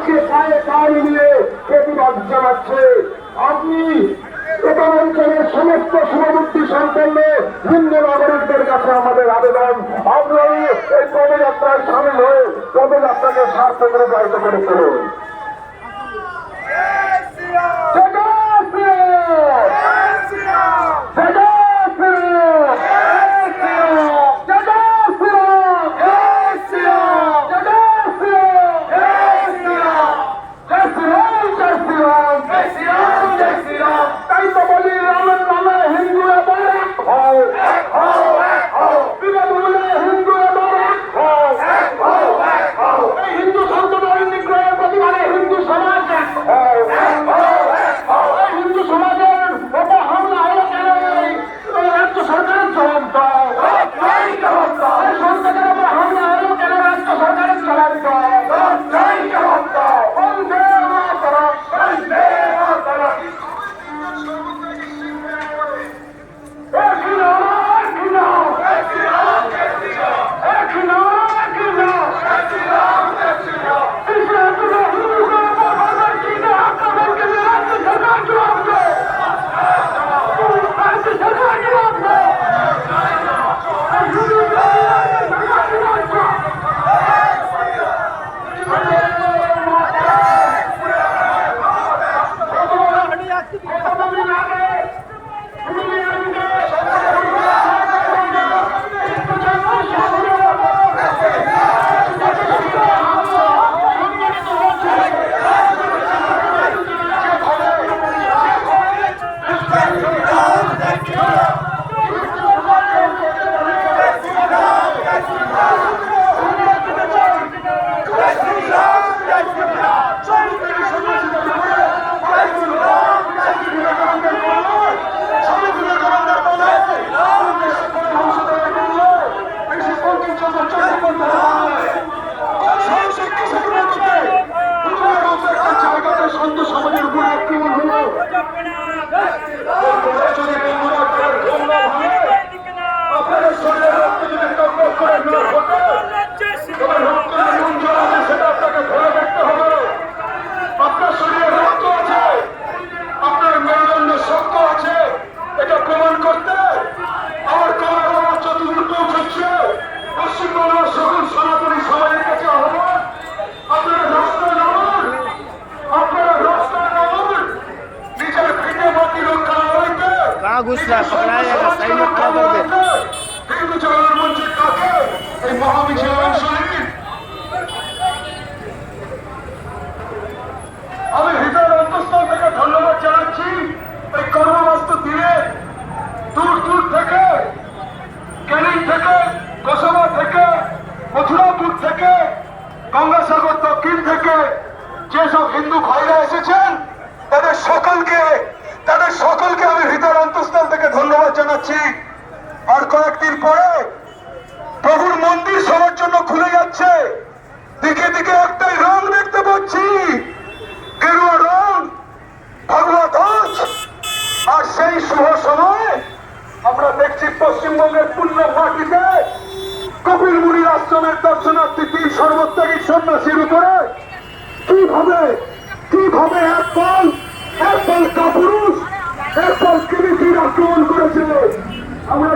আজকে পায়ে পা মিলিয়ে প্রতিবাদ জানাচ্ছে। আপনি অঞ্চলের সমস্ত শুভবুদ্ধি সম্পন্ন হিন্দু নাগরিকদের কাছে আমাদের আবেদন, আপনারা এই পদযাত্রায় সামিল হয়ে পদযাত্রাকে সার্থক রূপায়িত করে তুলুন। गुस्सा पकड़ा जाएगा सही में क्या कर दे আমি হৃদয়ের অন্তঃস্থল থেকে ধন্যবাদ জানাচ্ছি এই কর্মব্যস্ত দিনে দূর দূর থেকে ক্যানিং থেকে কসবা থেকে মথুরাপুর থেকে গঙ্গাসাগর দক্ষিণ থেকে যেসব হিন্দু ভাইরা এসেছেন তাদের সকলকে আমি হৃদয়ের অন্তঃস্থল থেকে ধন্যবাদ জানাচ্ছি। আর কয়েকদিন পরে প্রভুর মন্দির সবার জন্য খুলে যাচ্ছে, দিকে দিকে একটাই রং দেখতে পাচ্ছি, গেরুয়া রং, ভগবা ধ্বজ। আর সেই শুভ সময়ে আমরা দেখছি পশ্চিমবঙ্গের পূর্ণ মাটিতে কপিল মুনির আশ্রমের দর্শনার্থী তিন সর্বত্যাগী সন্ন্যাসীর উপরে কিভাবে একদল কাপুরুষ একদল কৃমির আক্রমণ করেছে। আমরা